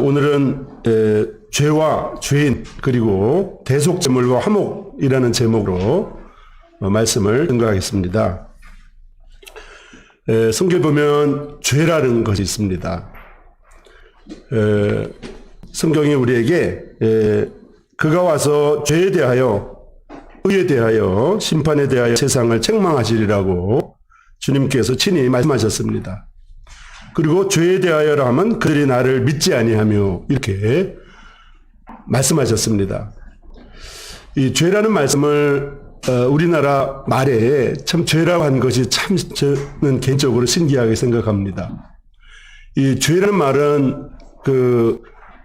오늘은 죄와 죄인 그리고 대속제물과 화목이라는 제목으로 말씀을 증거하겠습니다. 성경에 보면 죄라는 것이 있습니다. 성경이 우리에게 그가 와서 죄에 대하여 의에 대하여 심판에 대하여 세상을 책망하시리라고 주님께서 친히 말씀하셨습니다. 그리고 죄에 대하여라 하면 그들이 나를 믿지 아니하며 이렇게 말씀하셨습니다. 이 죄라는 말씀을 우리나라 말에 참 죄라고 한 것이 참 저는 개인적으로 신기하게 생각합니다. 이 죄라는 말은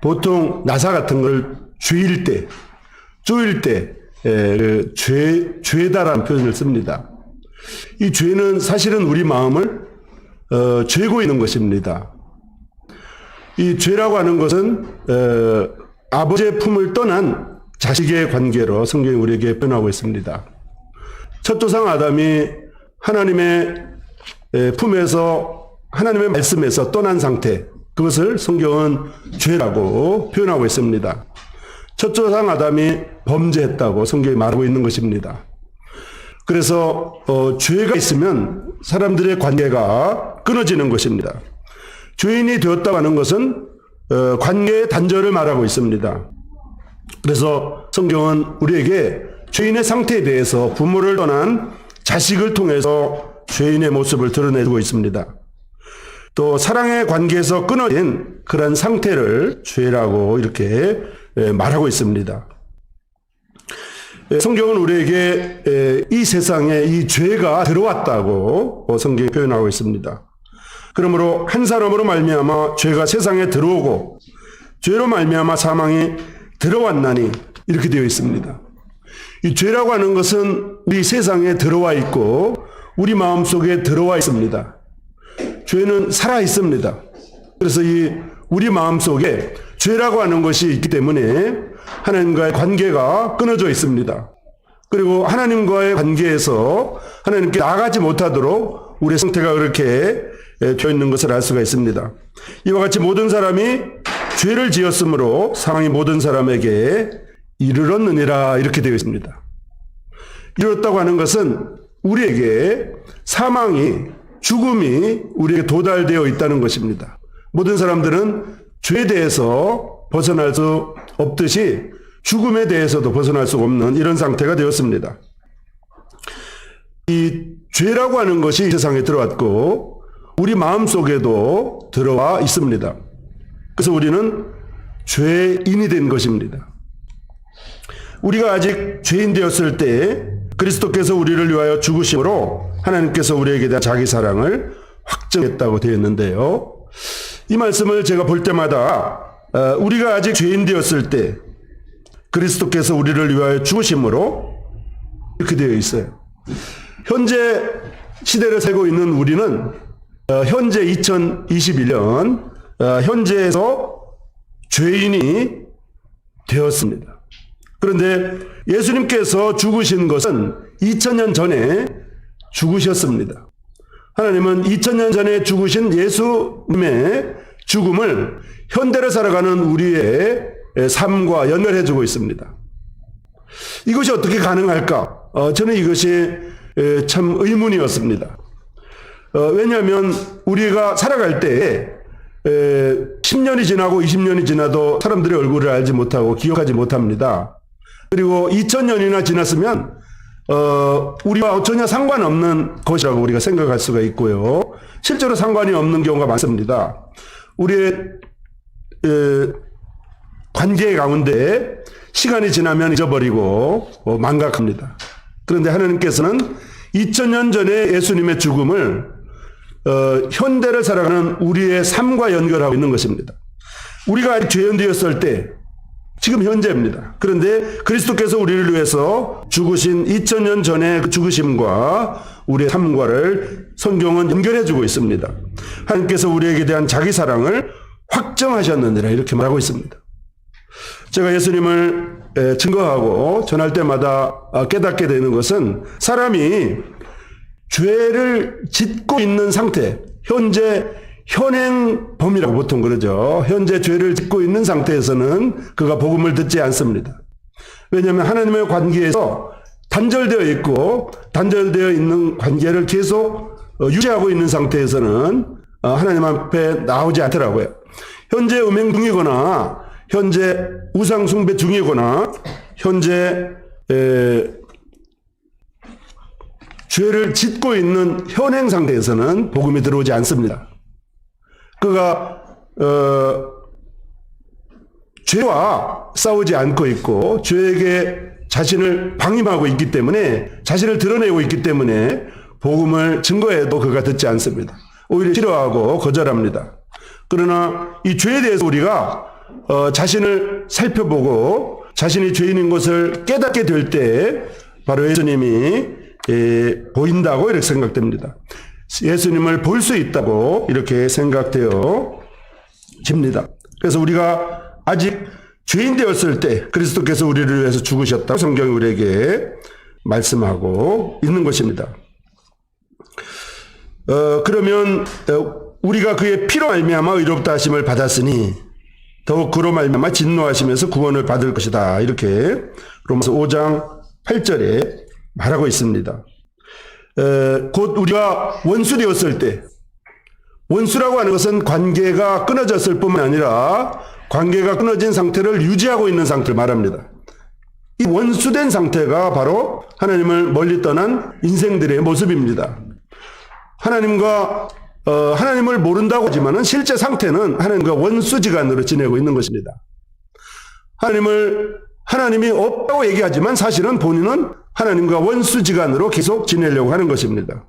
보통 나사 같은 걸 쥐일 때, 쪼일 때 죄다라는 표현을 씁니다. 이 죄는 사실은 우리 마음을 죄고 있는 것입니다. 이 죄라고 하는 것은 아버지의 품을 떠난 자식의 관계로 성경이 우리에게 표현하고 있습니다. 첫 조상 아담이 하나님의 품에서 하나님의 말씀에서 떠난 상태, 그것을 성경은 죄라고 표현하고 있습니다. 첫 조상 아담이 범죄했다고 성경이 말하고 있는 것입니다. 그래서 죄가 있으면 사람들의 관계가 끊어지는 것입니다. 죄인이 되었다고 하는 것은 관계의 단절을 말하고 있습니다. 그래서 성경은 우리에게 죄인의 상태에 대해서 부모를 떠난 자식을 통해서 죄인의 모습을 드러내고 있습니다. 또 사랑의 관계에서 끊어진 그런 상태를 죄라고 이렇게 말하고 있습니다. 성경은 우리에게 이 세상에 이 죄가 들어왔다고 성경이 표현하고 있습니다. 그러므로 한 사람으로 말미암아 죄가 세상에 들어오고 죄로 말미암아 사망이 들어왔나니 이렇게 되어 있습니다. 이 죄라고 하는 것은 우리 세상에 들어와 있고 우리 마음속에 들어와 있습니다. 죄는 살아 있습니다. 그래서 우리 마음속에 죄라고 하는 것이 있기 때문에 하나님과의 관계가 끊어져 있습니다. 그리고 하나님과의 관계에서 하나님께 나아가지 못하도록 우리의 상태가 그렇게 되어 있는 것을 알 수가 있습니다. 이와 같이 모든 사람이 죄를 지었으므로 사망이 모든 사람에게 이르렀느니라 이렇게 되어 있습니다. 이르렀다고 하는 것은 우리에게 사망이, 죽음이 우리에게 도달되어 있다는 것입니다. 모든 사람들은 죄에 대해서 벗어날 수 없듯이 죽음에 대해서도 벗어날 수 없는 이런 상태가 되었습니다. 이 죄라고 하는 것이 이 세상에 들어왔고 우리 마음속에도 들어와 있습니다. 그래서 우리는 죄인이 된 것입니다. 우리가 아직 죄인 되었을 때 그리스도께서 우리를 위하여 죽으심으로 하나님께서 우리에게 대한 자기 사랑을 확증했다고 되어 있는데요. 이 말씀을 제가 볼 때마다 우리가 아직 죄인 되었을 때 그리스도께서 우리를 위하여 죽으심으로 이렇게 되어 있어요. 현재 시대를 살고 있는 우리는 현재 2021년 현재에서 죄인이 되었습니다. 그런데 예수님께서 죽으신 것은 2000년 전에 죽으셨습니다. 하나님은 2000년 전에 죽으신 예수님의 죽음을 현대를 살아가는 우리의 삶과 연결해주고 있습니다. 이것이 어떻게 가능할까? 저는 이것이 참 의문이었습니다. 왜냐하면 우리가 살아갈 때 10년이 지나고 20년이 지나도 사람들의 얼굴을 알지 못하고 기억하지 못합니다. 그리고 2000년이나 지났으면 우리와 전혀 상관없는 것이라고 우리가 생각할 수가 있고요. 실제로 상관이 없는 경우가 많습니다. 우리의 관계 가운데 시간이 지나면 잊어버리고 망각합니다. 그런데 하나님께서는 2000년 전에 예수님의 죽음을 현대를 살아가는 우리의 삶과 연결하고 있는 것입니다. 우리가 아직 죄인 되었을 때 지금 현재입니다. 그런데 그리스도께서 우리를 위해서 죽으신 2000년 전의 그 죽으심과 우리의 삶과를 성경은 연결해주고 있습니다. 하나님께서 우리에게 대한 자기 사랑을 확정하셨느니라 이렇게 말하고 있습니다. 제가 예수님을 증거하고 전할 때마다 깨닫게 되는 것은 사람이 죄를 짓고 있는 상태, 현재 현행범이라고 보통 그러죠. 현재 죄를 짓고 있는 상태에서는 그가 복음을 듣지 않습니다. 왜냐하면 하나님의 관계에서 단절되어 있고 단절되어 있는 관계를 계속 유지하고 있는 상태에서는 하나님 앞에 나오지 않더라고요. 현재 음행 중이거나 현재 우상 숭배 중이거나 현재 죄를 짓고 있는 현행 상태에서는 복음이 들어오지 않습니다. 그가 죄와 싸우지 않고 있고 죄에게 자신을 방임하고 있기 때문에 자신을 드러내고 있기 때문에 복음을 증거해도 그가 듣지 않습니다. 오히려 싫어하고 거절합니다. 그러나 이 죄에 대해서 우리가 자신을 살펴보고 자신이 죄인인 것을 깨닫게 될 때 바로 예수님이 보인다고 이렇게 생각됩니다. 예수님을 볼 수 있다고 이렇게 생각되어집니다. 그래서 우리가 아직 죄인 되었을 때 그리스도께서 우리를 위해서 죽으셨다고 성경이 우리에게 말씀하고 있는 것입니다. 그러면 우리가 그의 피로 말미암아 의롭다 하심을 받았으니 더욱 그로 말미암아 진노하시면서 구원을 받을 것이다. 이렇게 로마서 5장 8절에 말하고 있습니다. 곧 우리가 원수 되었을 때, 원수라고 하는 것은 관계가 끊어졌을 뿐만 아니라 관계가 끊어진 상태를 유지하고 있는 상태를 말합니다. 이 원수된 상태가 바로 하나님을 멀리 떠난 인생들의 모습입니다. 하나님을 모른다고 하지만은 실제 상태는 하나님과 원수지간으로 지내고 있는 것입니다. 하나님이 없다고 얘기하지만 사실은 본인은 하나님과 원수지간으로 계속 지내려고 하는 것입니다.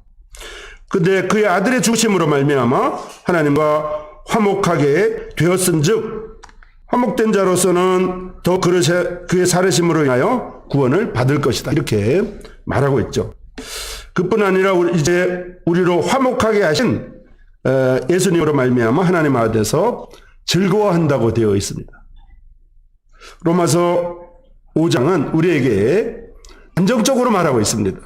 근데 그의 아들의 죽으심으로 말미암아 하나님과 화목하게 되었은즉 화목된 자로서는 더 그의 살으심으로 인하여 구원을 받을 것이다. 이렇게 말하고 있죠. 그뿐 아니라 이제 우리로 화목하게 하신 예수님으로 말미암아 하나님 아들에서 즐거워한다고 되어 있습니다. 로마서 5장은 우리에게 단정적으로 말하고 있습니다.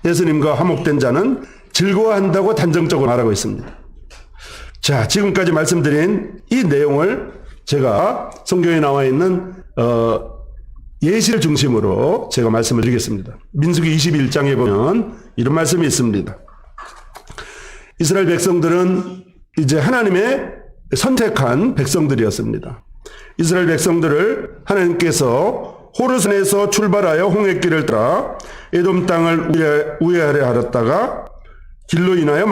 예수님과 화목된 자는 즐거워한다고 단정적으로 말하고 있습니다. 자, 지금까지 말씀드린 이 내용을 제가 성경에 나와 있는 예시를 중심으로 제가 말씀을 드리겠습니다. 민수기 21장에 보면 이런 말씀이 있습니다. 이스라엘 백성들은 이제 하나님의 선택한 백성들이었습니다. 이스라엘 백성들을 하나님께서 호르산에서 출발하여 홍해길을 따라 에돔 땅을 우회하려 하였다가 길로 인하여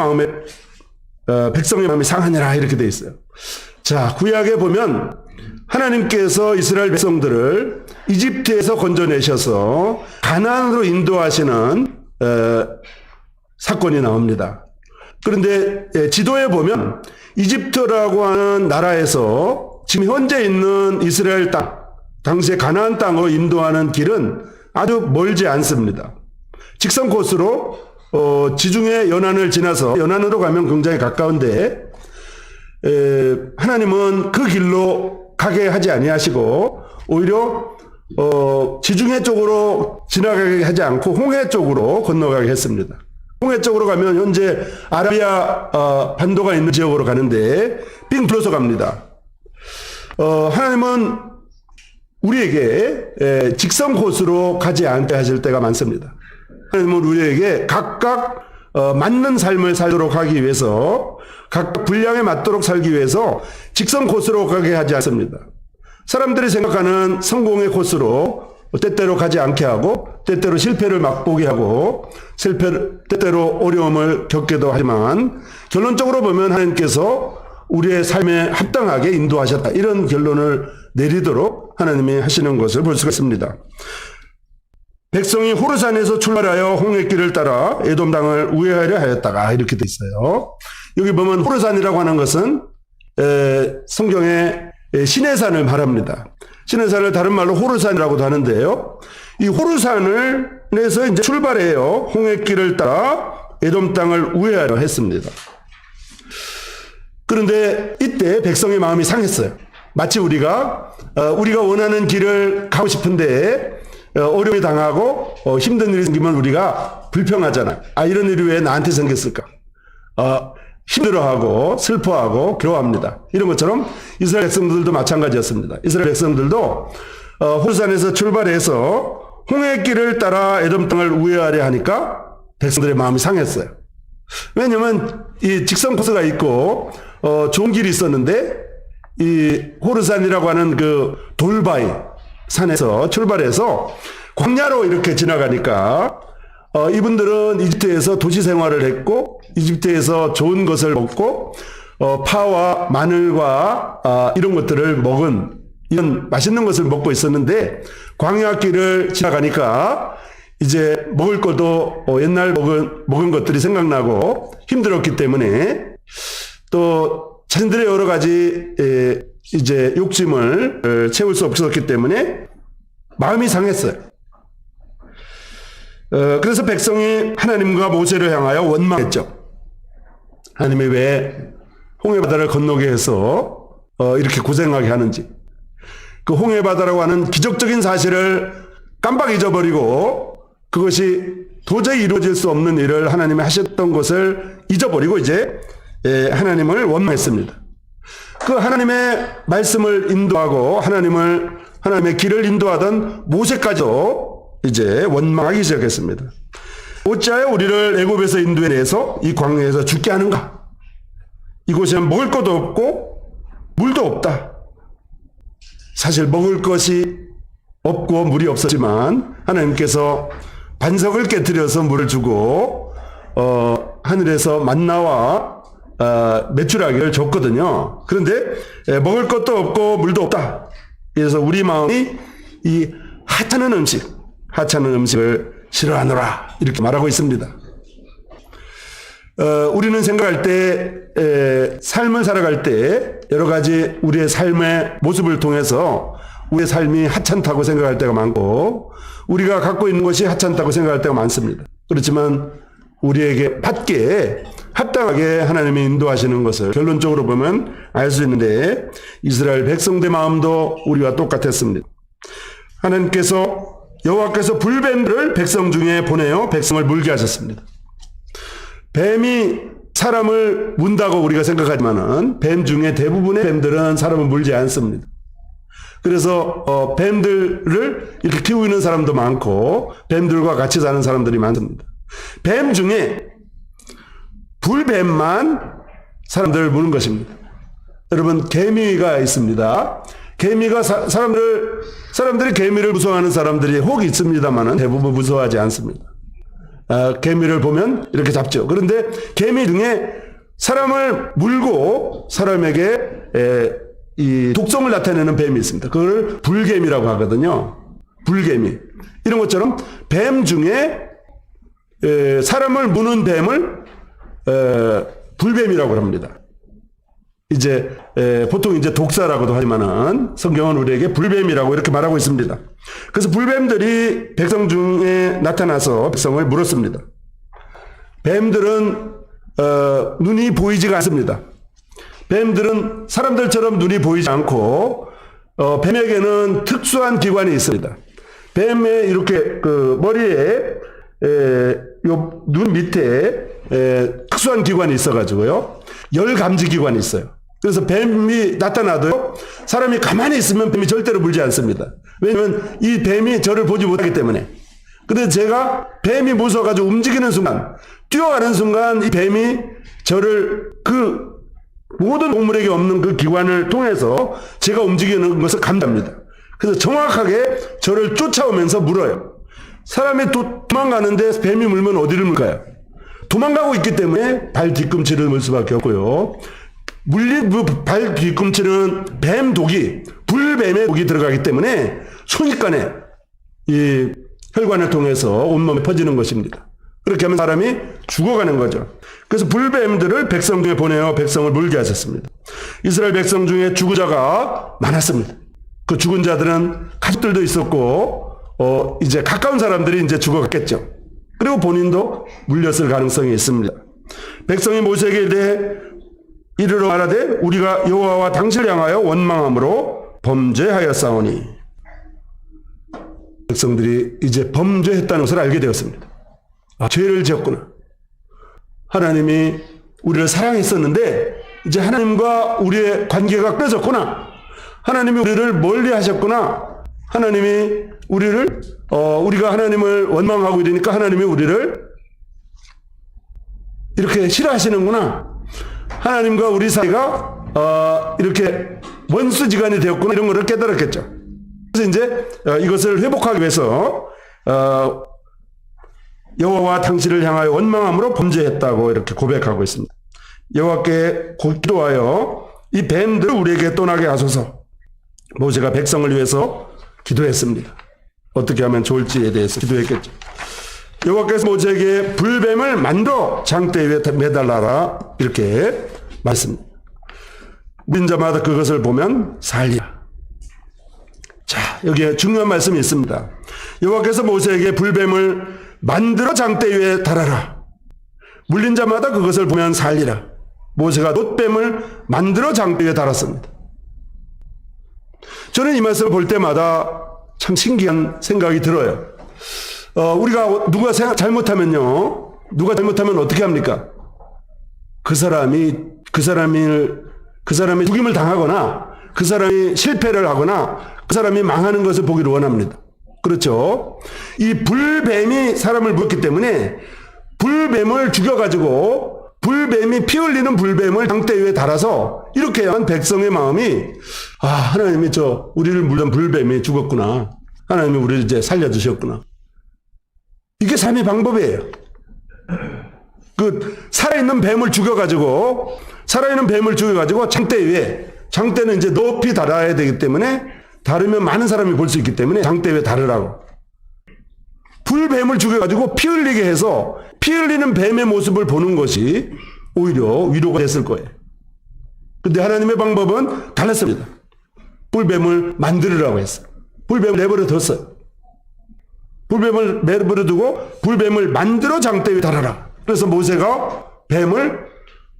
백성의 마음이 상하니라 이렇게 되어 있어요. 자, 구약에 보면 하나님께서 이스라엘 백성들을 이집트에서 건져내셔서 가나안으로 인도하시는 사건이 나옵니다. 그런데 지도에 보면 이집트라고 하는 나라에서 지금 현재 있는 이스라엘 땅, 당시에 가나안 땅으로 인도하는 길은 아주 멀지 않습니다. 직선 코스로 지중해 연안을 지나서 연안으로 가면 굉장히 가까운데 하나님은 그 길로 가게 하지 아니하시고 오히려 지중해 쪽으로 지나가게 하지 않고 홍해 쪽으로 건너가게 했습니다. 홍해 쪽으로 가면 현재 아라비아 반도가 있는 지역으로 가는데 삥 둘러서 갑니다. 하나님은 우리에게 직선 코스로 가지 않게 하실 때가 많습니다. 하나님은 우리에게 각각 맞는 삶을 살도록 하기 위해서 각각 분량에 맞도록 살기 위해서 직선 코스로 가게 하지 않습니다. 사람들이 생각하는 성공의 코스로 때때로 가지 않게 하고 때때로 실패를 맛보게 하고 때때로 어려움을 겪게도 하지만 결론적으로 보면 하나님께서 우리의 삶에 합당하게 인도하셨다. 이런 결론을 내리도록 하나님이 하시는 것을 볼 수가 있습니다. 백성이 호르산에서 출발하여 홍해길을 따라 에돔 땅을 우회하려 하였다가 이렇게 돼 있어요. 여기 보면 호르산이라고 하는 것은 성경에 시내산을 말합니다. 시내산을 다른 말로 호르산이라고도 하는데요. 이 호르산에서 이제 출발해요. 홍해길을 따라 에돔 땅을 우회하려 했습니다. 그런데 이때 백성의 마음이 상했어요. 마치 우리가 원하는 길을 가고 싶은데 어려움이 당하고 힘든 일이 생기면 우리가 불평하잖아. 이런 일이 왜 나한테 생겼을까? 힘들어하고 슬퍼하고 괴로워합니다. 이런 것처럼 이스라엘 백성들도 마찬가지였습니다. 이스라엘 백성들도 호르산에서 출발해서 홍해길을 따라 에돔 땅을 우회하려 하니까 백성들의 마음이 상했어요. 왜냐하면 이 직선 코스가 있고 좋은 길이 있었는데 이 호르산이라고 하는 그 돌바위 산에서 출발해서 광야로 이렇게 지나가니까 이분들은 이집트에서 도시 생활을 했고 이집트에서 좋은 것을 먹고 파와 마늘과 이런 것들을 먹은 이런 맛있는 것을 먹고 있었는데 광야길을 지나가니까 이제 먹을 것도 옛날 먹은 것들이 생각나고 힘들었기 때문에 또 자신들의 여러 가지 이제 욕심을 채울 수 없었기 때문에 마음이 상했어요. 그래서 백성이 하나님과 모세를 향하여 원망했죠. 하나님이 왜 홍해바다를 건너게 해서 이렇게 고생하게 하는지, 그 홍해바다라고 하는 기적적인 사실을 깜빡 잊어버리고 그것이 도저히 이루어질 수 없는 일을 하나님이 하셨던 것을 잊어버리고 이제 하나님을 원망했습니다. 그 하나님의 말씀을 인도하고 하나님의 길을 인도하던 모세까지도 이제 원망하기 시작했습니다. 어찌하여 우리를 애굽에서 인도해내서 이 광야에서 죽게 하는가? 이곳에는 먹을 것도 없고 물도 없다. 사실 먹을 것이 없고 물이 없었지만 하나님께서 반석을 깨뜨려서 물을 주고 하늘에서 만나와 메추라기를 줬거든요. 그런데 먹을 것도 없고 물도 없다. 그래서 우리 마음이 이 하찮은 음식을 싫어하노라 이렇게 말하고 있습니다. 우리는 생각할 때 삶을 살아갈 때 여러 가지 우리의 삶의 모습을 통해서 우리의 삶이 하찮다고 생각할 때가 많고 우리가 갖고 있는 것이 하찮다고 생각할 때가 많습니다. 그렇지만 우리에게 받게 합당하게 하나님이 인도하시는 것을 결론적으로 보면 알 수 있는데 이스라엘 백성들 마음도 우리와 똑같았습니다. 여호와께서 불뱀들을 백성 중에 보내어 백성을 물게 하셨습니다. 뱀이 사람을 문다고 우리가 생각하지만은 뱀 중에 대부분의 뱀들은 사람을 물지 않습니다. 그래서 뱀들을 이렇게 키우는 사람도 많고 뱀들과 같이 사는 사람들이 많습니다. 뱀 중에 불뱀만 사람들을 무는 것입니다. 여러분 개미가 있습니다. 개미가 사람들이 개미를 무서워하는 사람들이 혹 있습니다만은 대부분 무서워하지 않습니다. 개미를 보면 이렇게 잡죠. 그런데 개미 중에 사람을 물고 사람에게 이 독성을 나타내는 뱀이 있습니다. 그걸 불개미라고 하거든요. 불개미. 이런 것처럼 뱀 중에 사람을 무는 뱀을 불뱀이라고 합니다. 이제 보통 이제 독사라고도 하지만은 성경은 우리에게 불뱀이라고 이렇게 말하고 있습니다. 그래서 불뱀들이 백성 중에 나타나서 백성을 물었습니다. 뱀들은 눈이 보이지가 않습니다. 뱀들은 사람들처럼 눈이 보이지 않고 뱀에게는 특수한 기관이 있습니다. 뱀의 이렇게 그 머리에 요 눈 밑에 특수한 기관이 있어가지고요. 열 감지 기관이 있어요. 그래서 뱀이 나타나도요. 사람이 가만히 있으면 뱀이 절대로 물지 않습니다. 왜냐하면 이 뱀이 저를 보지 못하기 때문에. 그런데 제가 뱀이 무서워가지고 움직이는 순간, 뛰어가는 순간 이 뱀이 저를 그 모든 동물에게 없는 그 기관을 통해서 제가 움직이는 것을 감지합니다. 그래서 정확하게 저를 쫓아오면서 물어요. 사람이 도망가는데 뱀이 물면 어디를 물까요? 도망가고 있기 때문에 발 뒤꿈치를 물 수밖에 없고요. 물린 발 뒤꿈치는 뱀 독이, 불뱀의 독이 들어가기 때문에 순식간에 이 혈관을 통해서 온몸에 퍼지는 것입니다. 그렇게 하면 사람이 죽어가는 거죠. 그래서 불뱀들을 백성 중에 보내어 백성을 물게 하셨습니다. 이스라엘 백성 중에 죽은 자가 많았습니다. 그 죽은 자들은 가족들도 있었고 이제 가까운 사람들이 이제 죽어갔겠죠. 그리고 본인도 물렸을 가능성이 있습니다. 백성이 모세에게 대해 이르러 말하되 우리가 여호와와 당신을 향하여 원망함으로 범죄하였사오니. 백성들이 이제 범죄했다는 것을 알게 되었습니다. 죄를 지었구나. 하나님이 우리를 사랑했었는데 이제 하나님과 우리의 관계가 끊어졌구나. 하나님이 우리를 멀리 하셨구나. 하나님이 우리를 우리가 하나님을 원망하고 이러니까 하나님이 우리를 이렇게 싫어하시는구나. 하나님과 우리 사이가 이렇게 원수지간이 되었구나. 이런 것을 깨달았겠죠. 그래서 이제 이것을 회복하기 위해서 여호와와 당신을 향하여 원망함으로 범죄했다고 이렇게 고백하고 있습니다. 여호와께 기도하여 이 뱀들을 우리에게 떠나게 하소서. 모세가 백성을 위해서 기도했습니다. 어떻게 하면 좋을지에 대해서 기도했겠죠. 여호와께서 모세에게 불뱀을 만들어 장대 위에 매달라라 이렇게 말씀합니다. 믿는 자마다 그것을 보면 살리라. 자, 여기에 중요한 말씀이 있습니다. 여호와께서 모세에게 불뱀을 만들어 장대 위에 달아라. 물린 자마다 그것을 보면 살리라. 모세가 놋뱀을 만들어 장대 위에 달았습니다. 저는 이 말씀을 볼 때마다 참 신기한 생각이 들어요. 우리가 누가 잘못하면요. 누가 잘못하면 어떻게 합니까? 그 사람이 죽임을 당하거나 그 사람이 실패를 하거나 그 사람이 망하는 것을 보기를 원합니다. 그렇죠? 이 불뱀이 사람을 물었기 때문에 불뱀을 죽여가지고 불뱀이 피 흘리는 불뱀을 장대 위에 달아서 이렇게 한 백성의 마음이 하나님이 우리를 물던 불뱀이 죽었구나. 하나님이 우리를 이제 살려주셨구나. 이게 삶의 방법이에요. 살아있는 뱀을 죽여가지고 장대 위에, 장대는 이제 높이 달아야 되기 때문에 다르면 많은 사람이 볼 수 있기 때문에 장대 위에 다르라고. 불뱀을 죽여가지고 피 흘리게 해서 피 흘리는 뱀의 모습을 보는 것이 오히려 위로가 됐을 거예요. 근데 하나님의 방법은 달랐습니다. 불뱀을 만들으라고 했어요. 불뱀을 내버려 뒀어요. 불뱀을 내버려 두고 불뱀을 만들어 장대 위에 달아라. 그래서 모세가 뱀을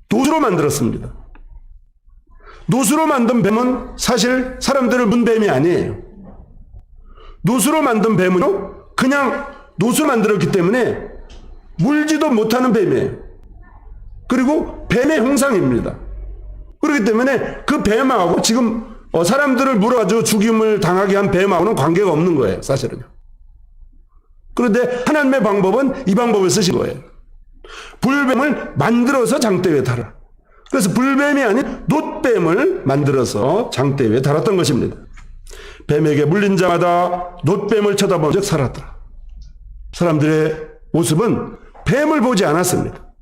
놋으로 만들었습니다. 놋으로 만든 뱀은 사실 사람들을 문 뱀이 아니에요. 놋으로 만든 뱀은요, 그냥 놋을 만들었기 때문에 물지도 못하는 뱀이에요. 그리고 뱀의 형상입니다. 그렇기 때문에 그 뱀하고 지금 사람들을 물어가지고 죽임을 당하게 한 뱀하고는 관계가 없는 거예요, 사실은요. 그런데 하나님의 방법은 이 방법을 쓰신 거예요. 불뱀을 만들어서 장대 위에 달아. 그래서 불뱀이 아닌 놋뱀을 만들어서 장대 위에 달았던 것입니다. 뱀에게 물린 자마다 놋뱀을 쳐다본 적 살았더라. 사람들의 모습은 뱀을 보지 않았습니다.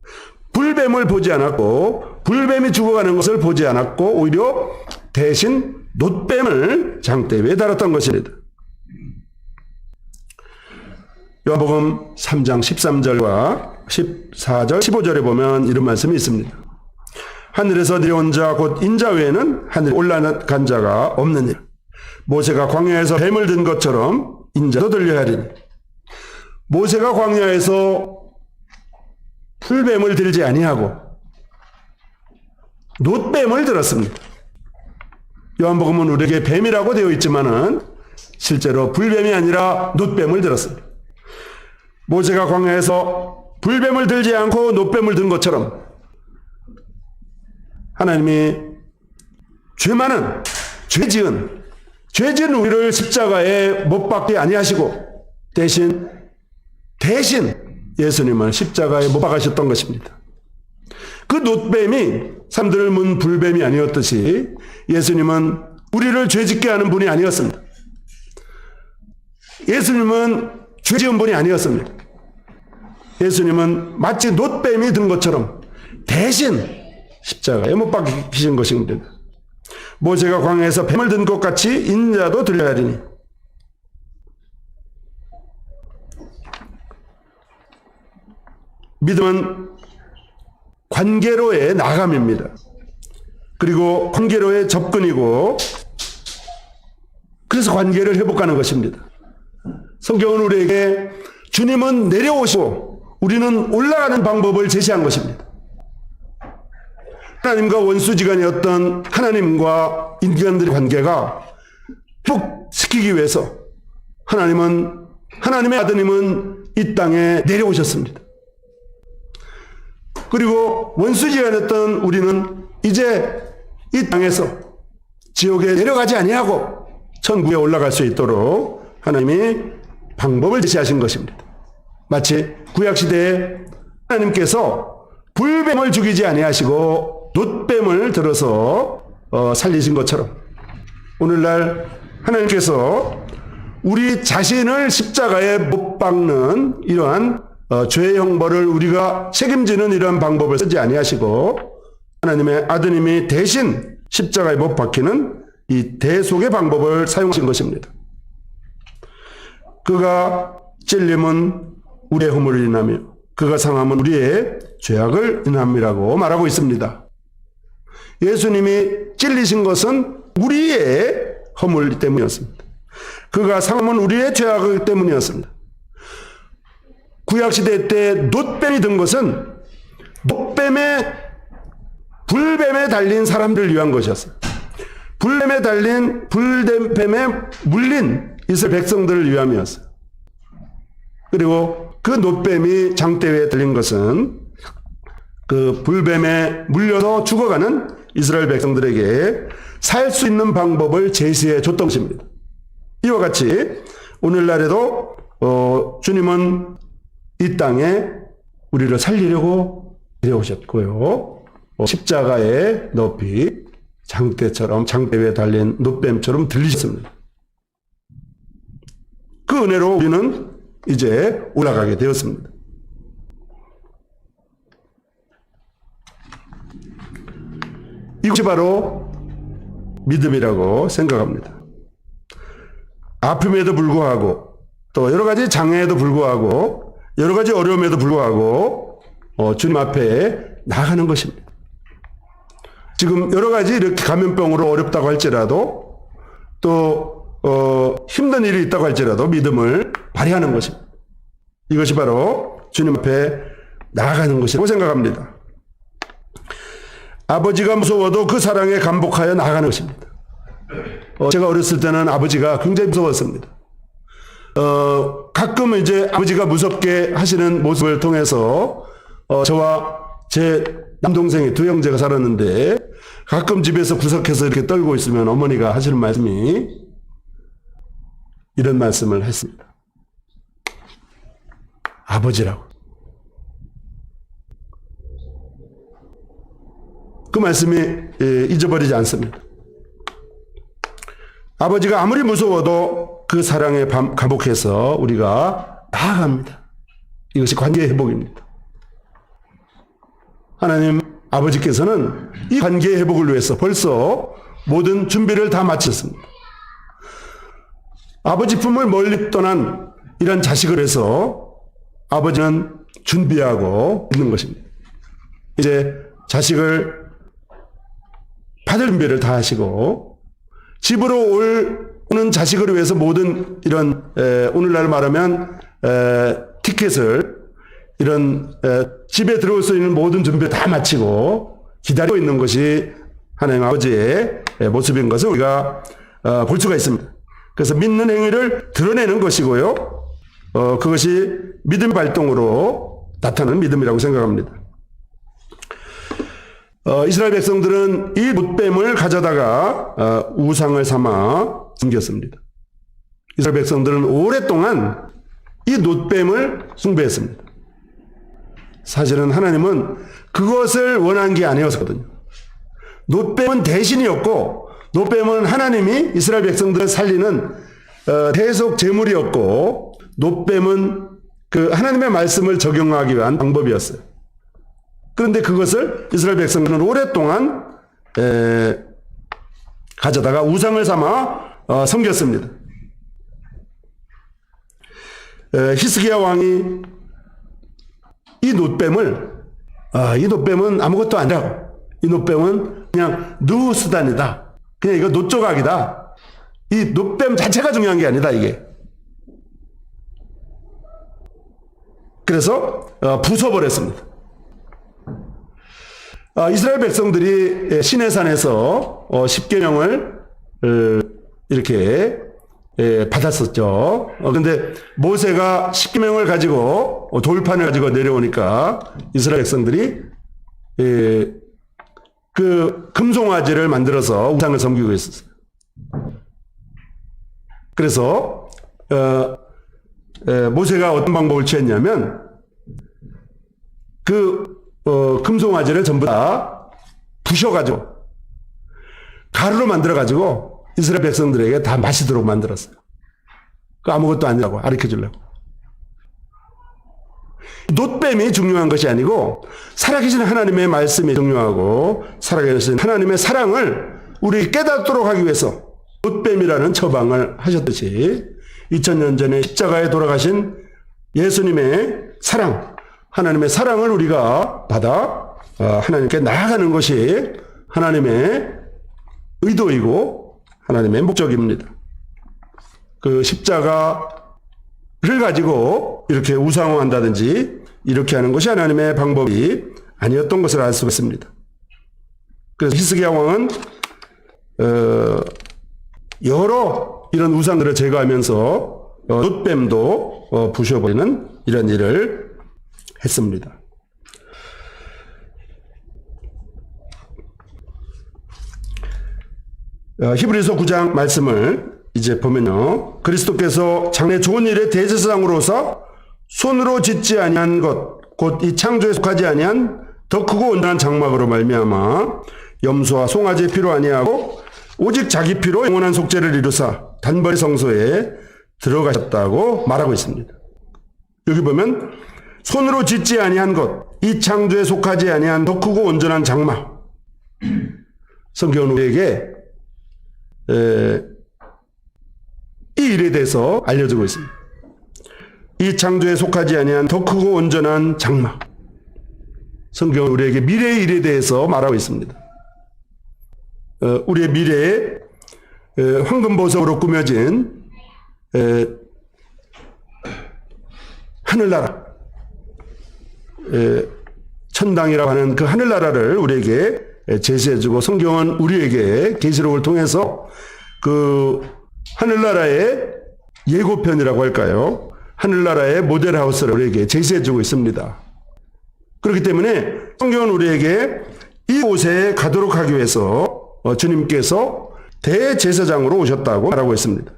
불뱀을 보지 않았고 불뱀이 죽어가는 것을 보지 않았고 오히려 대신 놋뱀을 장대 위에 달았던 것입니다. 요한복음 3장 13절과 14절 15절에 보면 이런 말씀이 있습니다. 하늘에서 내려온 자 곧 인자 외에는 하늘에 올라간 자가 없느니라. 모세가 광야에서 뱀을 든 것처럼 인자도 들려야 하리니. 모세가 광야에서 풀뱀을 들지 아니하고 놋뱀을 들었습니다. 요한복음은 우리에게 뱀이라고 되어 있지만은 실제로 불뱀이 아니라 놋뱀을 들었습니다. 모세가 광야에서 불뱀을 들지 않고 놋뱀을 든 것처럼 하나님이 죄 많은 죄 지은 우리를 십자가에 못 박게 아니하시고 대신 예수님을 십자가에 못 박으셨던 것입니다. 그 놋뱀이 사람들을 문 불뱀이 아니었듯이 예수님은 우리를 죄짓게 하는 분이 아니었습니다. 예수님은 죄 지은 분이 아니었습니다. 예수님은 마치 놋뱀이 든 것처럼 대신 십자가에 못 박히신 것입니다. 모세가 광야에서 뱀을 든 것 같이 인자도 들려야 하리니. 믿음은 관계로의 나감입니다. 그리고 관계로의 접근이고 그래서 관계를 회복하는 것입니다. 성경은 우리에게 주님은 내려오시고 우리는 올라가는 방법을 제시한 것입니다. 하나님과 원수지간이었던 하나님과 인간들의 관계가 회복시키기 위해서 하나님의 아드님은 이 땅에 내려오셨습니다. 그리고 원수지간했던 우리는 이제 이 땅에서 지옥에 내려가지 아니하고 천국에 올라갈 수 있도록 하나님이 방법을 제시하신 것입니다. 마치 구약시대에 하나님께서 불뱀을 죽이지 아니하시고 놋뱀을 들어서 살리신 것처럼 오늘날 하나님께서 우리 자신을 십자가에 못 박는 이러한 죄의 형벌을 우리가 책임지는 이러한 방법을 쓰지 아니하시고 하나님의 아드님이 대신 십자가에 못 박히는 이 대속의 방법을 사용하신 것입니다. 그가 찔림은 우리의 허물을 인하며 그가 상함은 우리의 죄악을 인함이라고 말하고 있습니다. 예수님이 찔리신 것은 우리의 허물 때문이었습니다. 그가 상함은 우리의 죄악 때문이었습니다. 구약시대 때 놋뱀이 든 것은 불뱀에 달린 사람들을 위한 것이었어요. 불뱀에 물린 이스라엘 백성들을 위함이었어요. 그리고 그 놋뱀이 장대 위에 달린 것은 그 불뱀에 물려서 죽어가는 이스라엘 백성들에게 살 수 있는 방법을 제시해 줬던 것입니다. 이와 같이 오늘날에도 주님은 이 땅에 우리를 살리려고 내려오셨고요. 십자가의 높이 장대 위에 달린 놋뱀처럼 들리셨습니다. 그 은혜로 우리는 이제 올라가게 되었습니다. 이것이 바로 믿음이라고 생각합니다. 아픔에도 불구하고 또 여러 가지 장애에도 불구하고 여러 가지 어려움에도 불구하고 주님 앞에 나가는 것입니다. 지금 여러 가지 이렇게 감염병으로 어렵다고 할지라도 또 힘든 일이 있다고 할지라도 믿음을 발휘하는 것입니다. 이것이 바로 주님 앞에 나아가는 것이라고 생각합니다. 아버지가 무서워도 그 사랑에 감복하여 나아가는 것입니다. 제가 어렸을 때는 아버지가 굉장히 무서웠습니다. 가끔 이제 아버지가 무섭게 하시는 모습을 통해서 저와 제 남동생이 두 형제가 살았는데 가끔 집에서 구석에서 이렇게 떨고 있으면 어머니가 하시는 말씀이 이런 말씀을 했습니다. 아버지라고. 그 말씀이 잊어버리지 않습니다. 아버지가 아무리 무서워도 그 사랑에 감복해서 우리가 나아갑니다. 이것이 관계의 회복입니다. 하나님 아버지께서는 이 관계의 회복을 위해서 벌써 모든 준비를 다 마쳤습니다. 아버지 품을 멀리 떠난 이런 자식을 해서 아버지는 준비하고 있는 것입니다. 이제 자식을 받을 준비를 다 하시고 집으로 오는 자식을 위해서 모든 이런 오늘날 말하면 티켓을 이런 집에 들어올 수 있는 모든 준비를 다 마치고 기다리고 있는 것이 하나님 아버지의 모습인 것을 우리가 볼 수가 있습니다. 그래서 믿는 행위를 드러내는 것이고요. 그것이 믿음 발동으로 나타나는 믿음이라고 생각합니다. 이스라엘 백성들은 이 놋뱀을 가져다가 우상을 삼아 섬겼습니다. 이스라엘 백성들은 오랫동안 이 놋뱀을 숭배했습니다. 사실은 하나님은 그것을 원한 게 아니었거든요. 놋뱀은 대신이었고 놋뱀은 하나님이 이스라엘 백성들을 살리는 대속 제물이었고 놋뱀은 그 하나님의 말씀을 적용하기 위한 방법이었어요. 그런데 그것을 이스라엘 백성들은 오랫동안 가져다가 우상을 삼아 섬겼습니다. 히스기야 왕이 이 놋뱀은 아무것도 아니라고, 이 놋뱀은 그냥 누수단이다, 그냥 이거 놋조각이다, 이 놋뱀 자체가 중요한 게 아니다 이게. 그래서 부숴버렸습니다. 이스라엘 백성들이 시내산에서 십계명을 이렇게 받았었죠. 그런데 모세가 십계명을 가지고 돌판을 가지고 내려오니까 이스라엘 백성들이 그 금송아지를 만들어서 우상을 섬기고 있었어요. 그래서 모세가 어떤 방법을 취했냐면 그 금송아지를 전부 다 부셔가지고 가루로 만들어가지고 이스라엘 백성들에게 다 마시도록 만들었어요. 그 아무것도 아니라고 가르쳐주려고. 놋뱀이 중요한 것이 아니고 살아계신 하나님의 말씀이 중요하고 살아계신 하나님의 사랑을 우리 깨닫도록 하기 위해서 놋뱀이라는 처방을 하셨듯이 2000년 전에 십자가에 돌아가신 예수님의 사랑, 하나님의 사랑을 우리가 받아 하나님께 나아가는 것이 하나님의 의도이고 하나님의 목적입니다. 그 십자가를 가지고 이렇게 우상화한다든지 이렇게 하는 것이 하나님의 방법이 아니었던 것을 알 수가 있습니다. 그래서 히스기야 왕은 여러 이런 우상들을 제거하면서 놋뱀도 부셔버리는 이런 일을 했습니다. 히브리서 9장 말씀을 이제 보면요. 그리스도께서 장래 좋은 일의 대제사장으로서 손으로 짓지 아니한 것, 곧 이 창조에 속하지 아니한 더 크고 온전한 장막으로 말미암아 염소와 송아지의 피로 아니하고 오직 자기 피로 영원한 속죄를 이루사 단번에 성소에 들어가셨다고 말하고 있습니다. 여기 보면 손으로 짓지 아니한 것, 이 창조에 속하지 아니한 더 크고 온전한 장막. 성경은 우리에게 이 일에 대해서 알려주고 있습니다. 이 창조에 속하지 아니한 더 크고 온전한 장막. 성경은 우리에게 미래의 일에 대해서 말하고 있습니다. 우리의 미래에 황금보석으로 꾸며진 하늘나라, 천당이라고 하는 그 하늘나라를 우리에게 제시해주고 성경은 우리에게 계시록을 통해서 그 하늘나라의 예고편이라고 할까요? 하늘나라의 모델하우스를 우리에게 제시해주고 있습니다. 그렇기 때문에 성경은 우리에게 이곳에 가도록 하기 위해서 주님께서 대제사장으로 오셨다고 말하고 있습니다.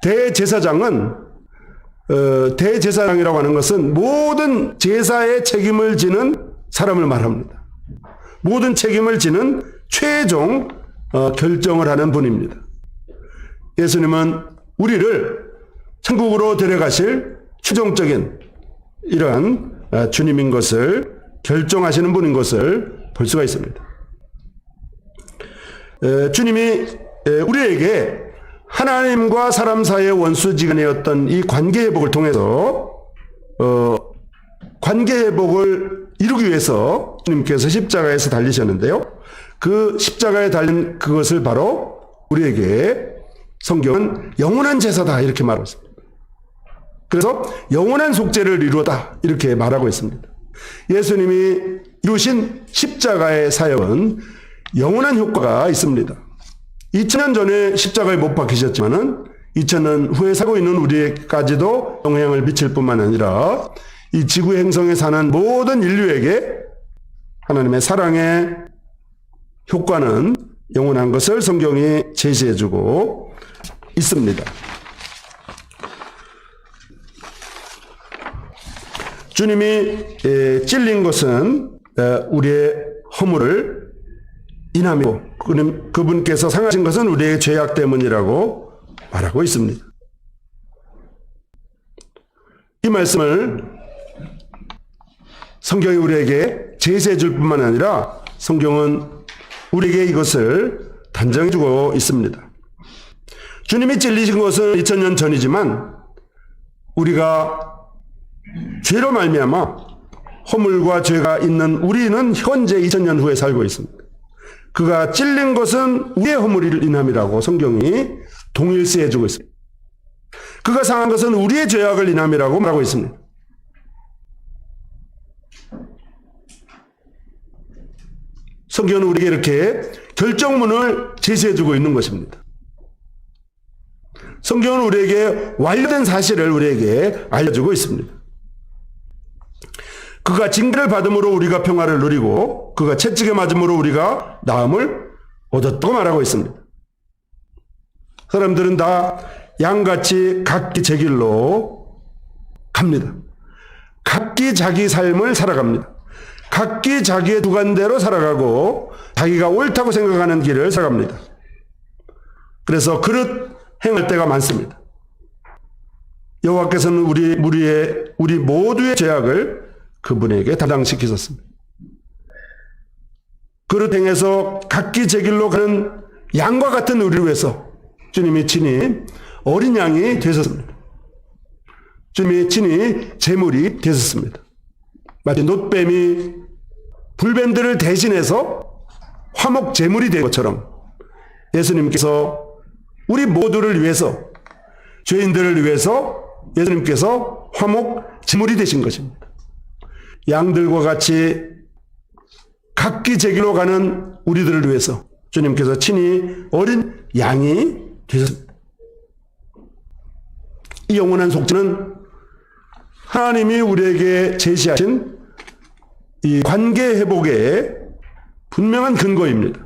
대제사장은 대제사장이라고 하는 것은 모든 제사의 책임을 지는 사람을 말합니다. 모든 책임을 지는 최종 결정을 하는 분입니다. 예수님은 우리를 천국으로 데려가실 최종적인 이러한 주님인 것을 결정하시는 분인 것을 볼 수가 있습니다. 주님이 우리에게 하나님과 사람 사이의 원수지간이었던 이 관계회복을 통해서 관계회복을 이루기 위해서 주님께서 십자가에서 달리셨는데요. 그 십자가에 달린 그것을 바로 우리에게 성경은 영원한 제사다 이렇게 말하고 있습니다. 그래서 영원한 속죄를 이루었다 이렇게 말하고 있습니다. 예수님이 이루신 십자가의 사역은 영원한 효과가 있습니다. 2000년 전에 십자가에 못 박히셨지만은 2000년 후에 살고 있는 우리에게까지도 영향을 미칠 뿐만 아니라 이 지구 행성에 사는 모든 인류에게 하나님의 사랑의 효과는 영원한 것을 성경이 제시해주고 있습니다. 주님이 찔린 것은 우리의 허물을 인함이고 그분께서 상하신 것은 우리의 죄악 때문이라고 말하고 있습니다. 이 말씀을 성경이 우리에게 제시해 줄 뿐만 아니라 성경은 우리에게 이것을 단정해 주고 있습니다. 주님이 찔리신 것은 2000년 전이지만 우리가 죄로 말미암아 허물과 죄가 있는 우리는 현재 2000년 후에 살고 있습니다. 그가 찔린 것은 우리의 허물을 인함이라고 성경이 동일시해 주고 있습니다. 그가 상한 것은 우리의 죄악을 인함이라고 말하고 있습니다. 성경은 우리에게 이렇게 결정문을 제시해 주고 있는 것입니다. 성경은 우리에게 완료된 사실을 우리에게 알려주고 있습니다. 그가 징계를 받음으로 우리가 평화를 누리고 그가 채찍에 맞음으로 우리가 나음을 얻었다고 말하고 있습니다. 사람들은 다 양같이 각기 제 길로 갑니다. 각기 자기 삶을 살아갑니다. 각기 자기의 주관대로 살아가고 자기가 옳다고 생각하는 길을 살아갑니다. 그래서 그릇 행할 때가 많습니다. 여호와께서는 우리 모두의 죄악을 그분에게 담당시키셨습니다. 그릇 행해서 각기 제 길로 가는 양과 같은 우리를 위해서 주님이 친히 어린 양이 되셨습니다. 주님이 친히 제물이 되셨습니다. 마치 놋뱀이 불뱀들을 대신해서 화목 제물이 된 것처럼 예수님께서 우리 모두를 위해서, 죄인들을 위해서 예수님께서 화목 제물이 되신 것입니다. 양들과 같이 각기 제 길로 가는 우리들을 위해서 주님께서 친히 어린 양이 되셨습니다. 이 영원한 속죄는 하나님이 우리에게 제시하신 이 관계 회복의 분명한 근거입니다.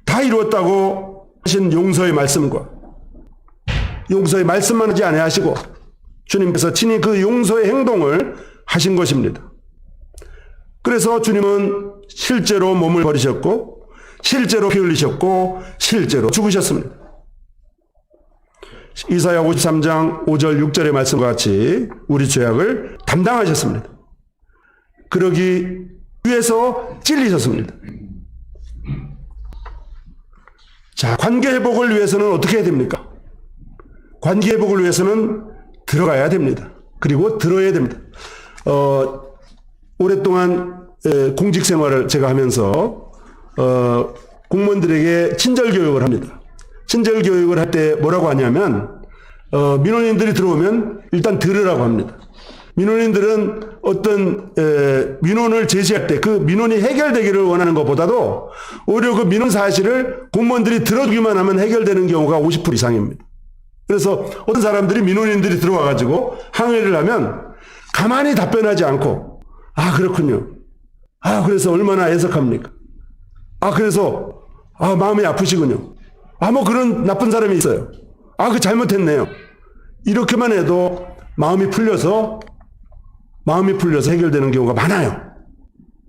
다 이루었다고 하신 용서의 말씀과 용서의 말씀만 하지 아니하시고 주님께서 친히 그 용서의 행동을 하신 것입니다. 그래서 주님은 실제로 몸을 버리셨고 실제로 피 흘리셨고 실제로 죽으셨습니다. 이사야 53장 5절 6절의 말씀과 같이 우리 죄악을 담당하셨습니다. 그러기 위해서 찔리셨습니다. 자, 관계 회복을 위해서는 어떻게 해야 됩니까? 관계 회복을 위해서는 들어가야 됩니다. 그리고 들어야 됩니다. 오랫동안 공직 생활을 제가 하면서 공무원들에게 친절 교육을 합니다. 친절 교육을 할 때 뭐라고 하냐면 민원인들이 들어오면 일단 들으라고 합니다. 민원인들은 어떤 민원을 제시할 때 그 민원이 해결되기를 원하는 것보다도 오히려 그 민원 사실을 공무원들이 들어주기만 하면 해결되는 경우가 50% 이상입니다. 그래서 어떤 사람들이 민원인들이 들어와 가지고 항의를 하면 가만히 답변하지 않고 그렇군요. 그래서 얼마나 애석합니까? 그래서 마음이 아프시군요. 뭐 그런 나쁜 사람이 있어요. 그 잘못했네요. 이렇게만 해도 마음이 풀려서 해결되는 경우가 많아요.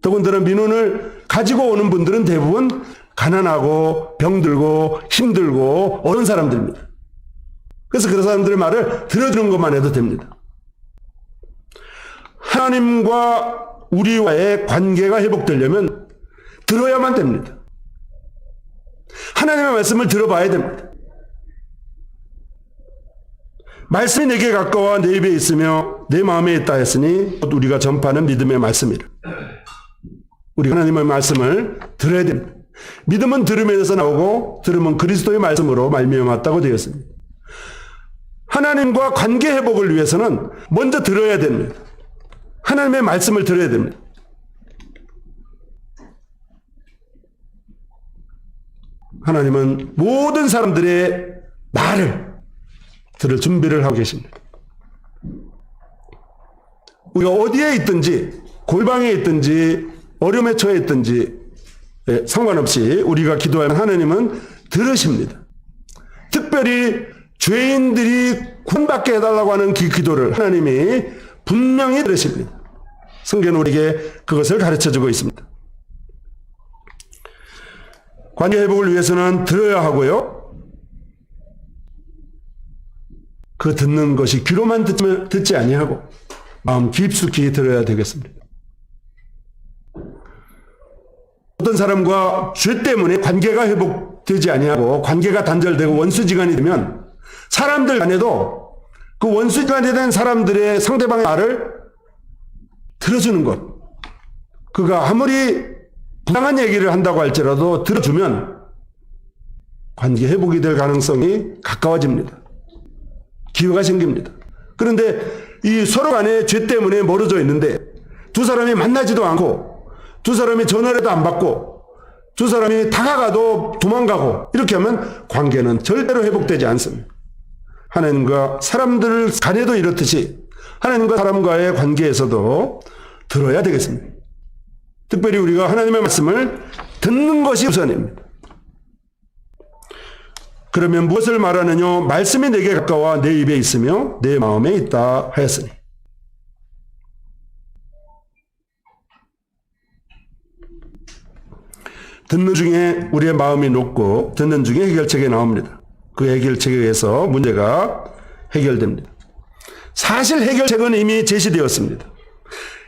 더군다나 민원을 가지고 오는 분들은 대부분 가난하고 병들고 힘들고 어려운 사람들입니다. 그래서 그런 사람들의 말을 들어주는 것만 해도 됩니다. 하나님과 우리와의 관계가 회복되려면 들어야만 됩니다. 하나님의 말씀을 들어봐야 됩니다. 말씀이 내게 가까워 내 입에 있으며 내 마음에 있다 했으니 우리가 전파하는 믿음의 말씀이라. 우리가 하나님의 말씀을 들어야 됩니다. 믿음은 들음에서 나오고 들음은 그리스도의 말씀으로 말미암았다고 되었습니다. 하나님과 관계 회복을 위해서는 먼저 들어야 됩니다. 하나님의 말씀을 들어야 됩니다. 하나님은 모든 사람들의 말을 들을 준비를 하고 계십니다. 우리가 어디에 있든지 골방에 있든지 어려움에 처해 있든지 상관없이 우리가 기도하는 하나님은 들으십니다. 특별히 죄인들이 구원받게 해달라고 하는 그 기도를 하나님이 분명히 들으십니다. 성경은 우리에게 그것을 가르쳐주고 있습니다. 관계 회복을 위해서는 들어야 하고요. 그 듣는 것이 귀로만 듣지 아니하고 마음 깊숙이 들어야 되겠습니다. 어떤 사람과 죄 때문에 관계가 회복되지 아니하고 관계가 단절되고 원수지간이 되면 사람들 간에도 그 원수지간이 된 사람들의 상대방의 말을 들어주는 것, 그가 아무리 부당한 얘기를 한다고 할지라도 들어주면 관계 회복이 될 가능성이 가까워집니다. 기회가 생깁니다. 그런데 이 서로 간에 죄 때문에 멀어져 있는데 두 사람이 만나지도 않고 두 사람이 전화라도 안 받고 두 사람이 다가가도 도망가고 이렇게 하면 관계는 절대로 회복되지 않습니다. 하나님과 사람들 간에도 이렇듯이 하나님과 사람과의 관계에서도 들어야 되겠습니다. 특별히 우리가 하나님의 말씀을 듣는 것이 우선입니다. 그러면 무엇을 말하느냐? 말씀이 내게 가까워 내 입에 있으며 내 마음에 있다 하였으니. 듣는 중에 우리의 마음이 녹고 듣는 중에 해결책이 나옵니다. 그 해결책에 의해서 문제가 해결됩니다. 사실 해결책은 이미 제시되었습니다.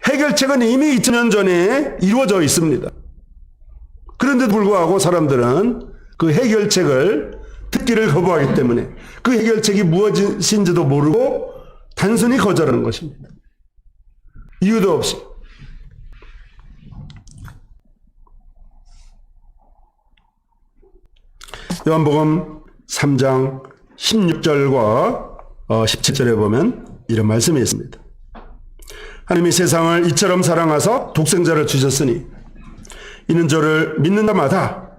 해결책은 이미 2000년 전에 이루어져 있습니다. 그런데도 불구하고 사람들은 그 해결책을 듣기를 거부하기 때문에 그 해결책이 무엇인지도 모르고 단순히 거절하는 것입니다. 이유도 없이. 요한복음 3장 16절과 17절에 보면 이런 말씀이 있습니다. 하나님이 세상을 이처럼 사랑하사 독생자를 주셨으니 이는 저를 믿는 자마다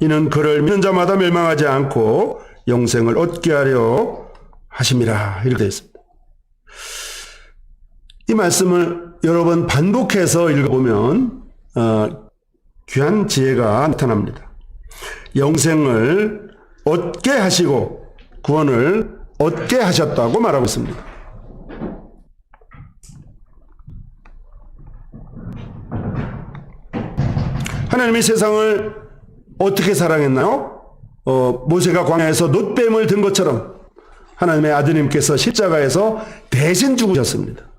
이는 그를 믿는 자마다 멸망하지 않고 영생을 얻게 하려 하심이라 이렇게 되어 있습니다. 이 말씀을 여러 번 반복해서 읽어보면 귀한 지혜가 나타납니다. 영생을 얻게 하시고 구원을 얻게 하셨다고 말하고 있습니다. 하나님이 세상을 어떻게 사랑했나요? 모세가 광야에서 놋뱀을 든 것처럼 하나님의 아드님께서 십자가에서 대신 죽으셨습니다.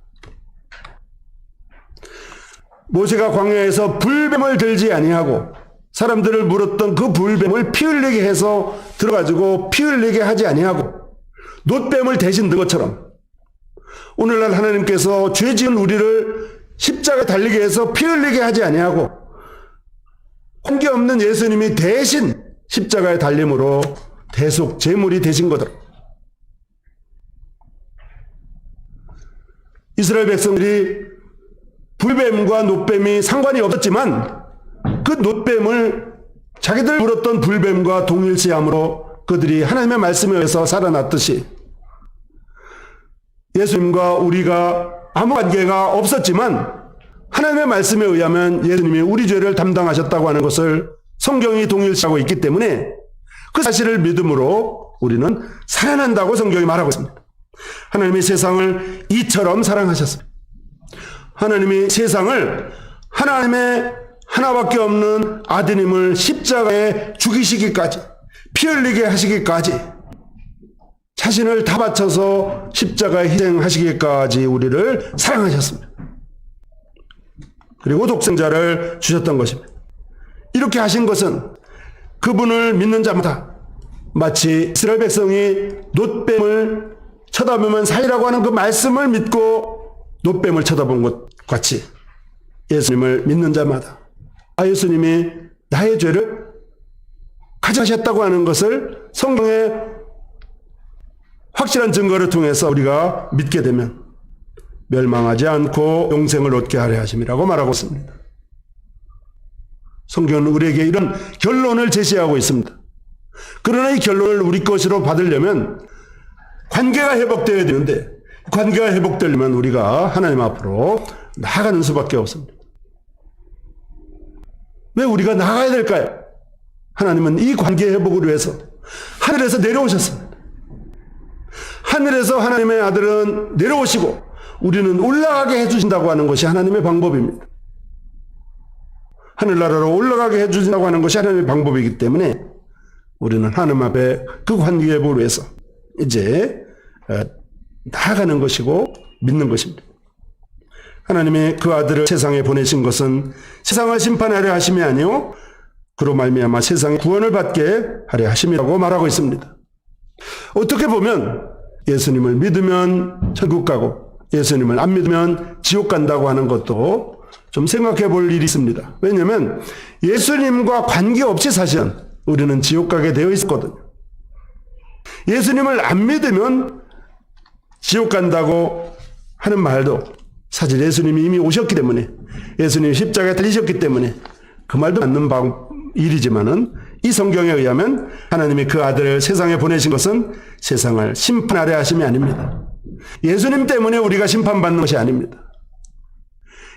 모세가 광야에서 불뱀을 들지 아니하고 사람들을 물었던 그 불뱀을 피 흘리게 해서 들어가지고 피 흘리게 하지 아니하고 놋뱀을 대신 든 것처럼 오늘날 하나님께서 죄 지은 우리를 십자가에 달리게 해서 피 흘리게 하지 아니하고 관계없는 예수님이 대신 십자가에 달림으로 대속 제물이 되신 거더라. 이스라엘 백성들이 불뱀과 놋뱀이 상관이 없었지만 그 놋뱀을 자기들 물었던 불뱀과 동일시함으로 그들이 하나님의 말씀에 의해서 살아났듯이 예수님과 우리가 아무 관계가 없었지만 하나님의 말씀에 의하면 예수님이 우리 죄를 담당하셨다고 하는 것을 성경이 동일시하고 있기 때문에 그 사실을 믿음으로 우리는 살아난다고 성경이 말하고 있습니다. 하나님이 세상을 이처럼 사랑하셨습니다. 하나님이 세상을 하나님의 하나밖에 없는 아드님을 십자가에 죽이시기까지 피 흘리게 하시기까지 자신을 다 바쳐서 십자가에 희생하시기까지 우리를 사랑하셨습니다. 그리고 독생자를 주셨던 것입니다. 이렇게 하신 것은 그분을 믿는 자마다 마치 이스라엘 백성이 놋뱀을 쳐다보면 살리라고 하는 그 말씀을 믿고 놋뱀을 쳐다본 것 같이 예수님을 믿는 자마다 예수님이 나의 죄를 가져가셨다고 하는 것을 성경의 확실한 증거를 통해서 우리가 믿게 되면 멸망하지 않고 영생을 얻게 하려 하심이라고 말하고 있습니다. 성경은 우리에게 이런 결론을 제시하고 있습니다. 그러나 이 결론을 우리 것으로 받으려면 관계가 회복되어야 되는데 관계가 회복되려면 우리가 하나님 앞으로 나아가는 수밖에 없습니다. 왜 우리가 나가야 될까요? 하나님은 이 관계 회복을 위해서 하늘에서 내려오셨습니다. 하늘에서 하나님의 아들은 내려오시고 우리는 올라가게 해주신다고 하는 것이 하나님의 방법입니다. 하늘나라로 올라가게 해주신다고 하는 것이 하나님의 방법이기 때문에 우리는 하나님 앞에 그 관계 회복을 위해서 이제 나아가는 것이고 믿는 것입니다. 하나님이 그 아들을 세상에 보내신 것은 세상을 심판하려 하심이 아니요 그로 말미암아 세상의 구원을 받게 하려 하심이라고 말하고 있습니다. 어떻게 보면 예수님을 믿으면 천국 가고 예수님을 안 믿으면 지옥 간다고 하는 것도 좀 생각해 볼 일이 있습니다. 왜냐하면 예수님과 관계없이 사실은 우리는 지옥 가게 되어 있었거든요. 예수님을 안 믿으면 지옥 간다고 하는 말도 사실 예수님이 이미 오셨기 때문에 예수님이 십자가에 달리셨기 때문에 그 말도 맞는 일이지만은 이 성경에 의하면 하나님이 그 아들을 세상에 보내신 것은 세상을 심판하려 하심이 아닙니다. 예수님 때문에 우리가 심판받는 것이 아닙니다.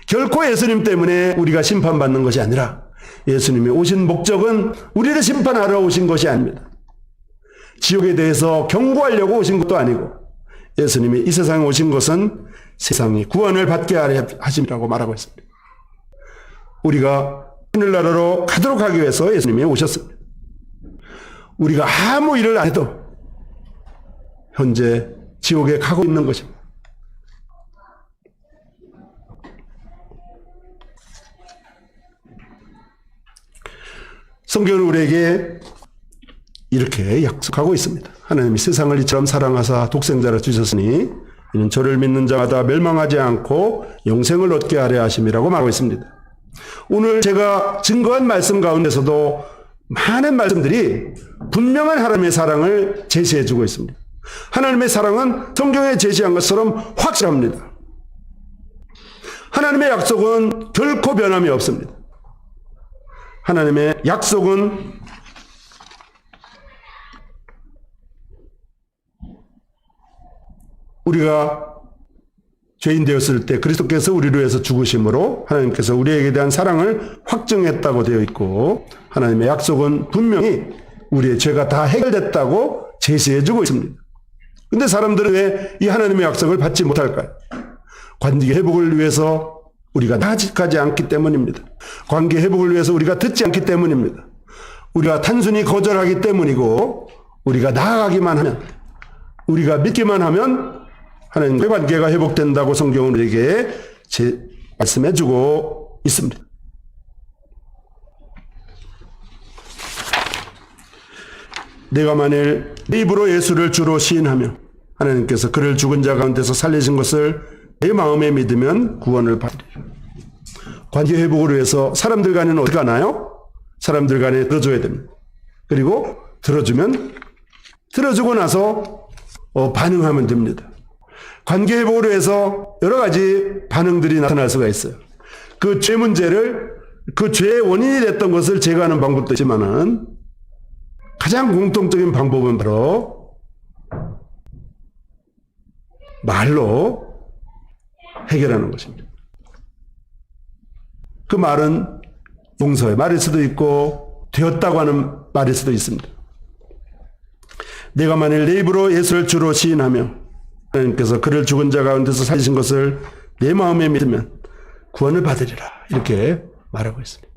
결코 예수님 때문에 우리가 심판받는 것이 아니라 예수님이 오신 목적은 우리를 심판하러 오신 것이 아닙니다. 지옥에 대해서 경고하려고 오신 것도 아니고 예수님이 이 세상에 오신 것은 세상이 구원을 받게 하려 하심이라고 말하고 있습니다. 우리가 하늘나라로 가도록 하기 위해서 예수님이 오셨습니다. 우리가 아무 일을 안 해도 현재 지옥에 가고 있는 것입니다. 성경은 우리에게 이렇게 약속하고 있습니다. 하나님이 세상을 이처럼 사랑하사 독생자를 주셨으니 이는 저를 믿는 자마다 멸망하지 않고 영생을 얻게 하려 하심이라고 말하고 있습니다. 오늘 제가 증거한 말씀 가운데서도 많은 말씀들이 분명한 하나님의 사랑을 제시해 주고 있습니다. 하나님의 사랑은 성경에 제시한 것처럼 확실합니다. 하나님의 약속은 결코 변함이 없습니다. 하나님의 약속은 우리가 죄인 되었을 때 그리스도께서 우리를 위해서 죽으심으로 하나님께서 우리에게 대한 사랑을 확증했다고 되어 있고, 하나님의 약속은 분명히 우리의 죄가 다 해결됐다고 제시해주고 있습니다. 근데 사람들은 왜 이 하나님의 약속을 받지 못할까요? 관계 회복을 위해서 우리가 나아지지 않기 때문입니다. 관계 회복을 위해서 우리가 듣지 않기 때문입니다. 우리가 단순히 거절하기 때문이고, 우리가 나아가기만 하면, 우리가 믿기만 하면 하나님과의 관계가 회복된다고 성경은 우리에게 말씀해주고 있습니다. 내가 만일 내 입으로 예수를 주로 시인하며 하나님께서 그를 죽은 자 가운데서 살리신 것을 내 마음에 믿으면 구원을 받으리라. 관계 회복을 위해서 사람들 간에는 어디 가나요? 사람들 간에 들어줘야 됩니다. 그리고 들어주고 나서 반응하면 됩니다. 관계 회복을 위해서 여러 가지 반응들이 나타날 수가 있어요. 그 죄 문제를, 그 죄의 원인이 됐던 것을 제거하는 방법도 있지만은 가장 공통적인 방법은 바로 말로 해결하는 것입니다. 그 말은 용서의 말일 수도 있고 되었다고 하는 말일 수도 있습니다. 내가 만일 내 입으로 예수를 주로 시인하며 하나님께서 그를 죽은 자 가운데서 살리신 것을 내 마음에 믿으면 구원을 받으리라, 이렇게 말하고 있습니다.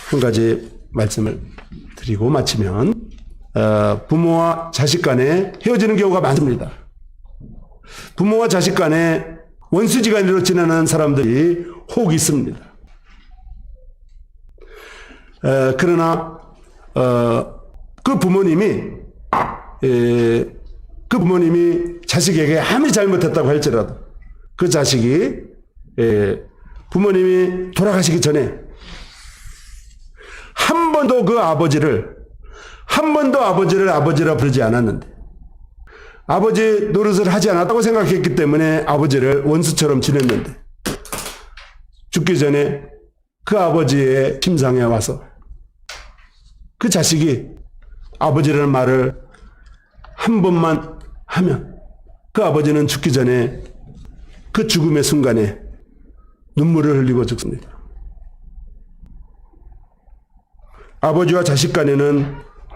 한 가지 말씀을 드리고 마치면, 부모와 자식 간에 헤어지는 경우가 많습니다. 부모와 자식 간에 원수지간으로 지내는 사람들이 혹 있습니다. 그러나 그 부모님이 자식에게 아무리 잘못했다고 할지라도 그 자식이 부모님이 돌아가시기 전에 한 번도 아버지를 아버지라 부르지 않았는데, 아버지 노릇을 하지 않았다고 생각했기 때문에 아버지를 원수처럼 지냈는데, 죽기 전에 그 아버지의 침상에 와서 그 자식이 아버지라는 말을 한 번만 하면 그 아버지는 죽기 전에 그 죽음의 순간에 눈물을 흘리고 죽습니다. 아버지와 자식 간에는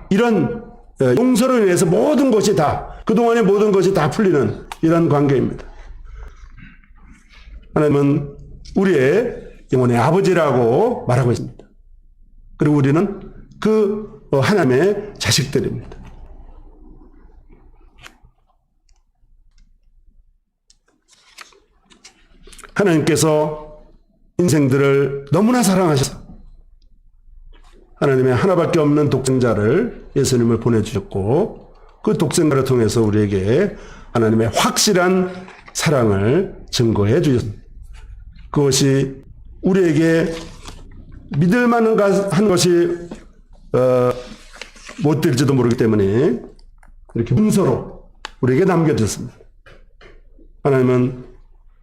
이런 용서를 위해서 모든 것이 다, 그동안의 모든 것이 다 풀리는 이런 관계입니다. 하나님은 우리의 영혼의 아버지라고 말하고 있습니다. 그리고 우리는 그 하나님의 자식들입니다. 하나님께서 인생들을 너무나 사랑하셔서 하나님의 하나밖에 없는 독생자를, 예수님을 보내주셨고, 그 독생자를 통해서 우리에게 하나님의 확실한 사랑을 증거해 주셨습니다. 그것이 우리에게 믿을 만한 것이 못 될지도 모르기 때문에 이렇게 문서로 우리에게 남겨주셨습니다. 하나님은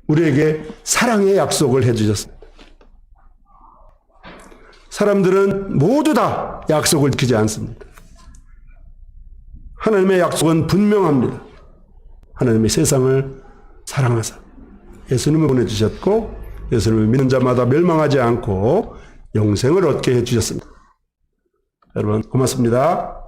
우리에게 사랑의 약속을 해주셨습니다. 사람들은 모두 다 약속을 지키지 않습니다. 하나님의 약속은 분명합니다. 하나님이 세상을 사랑하사 예수님을 보내주셨고 예수님을 믿는 자마다 멸망하지 않고 영생을 얻게 해주셨습니다. 여러분 고맙습니다.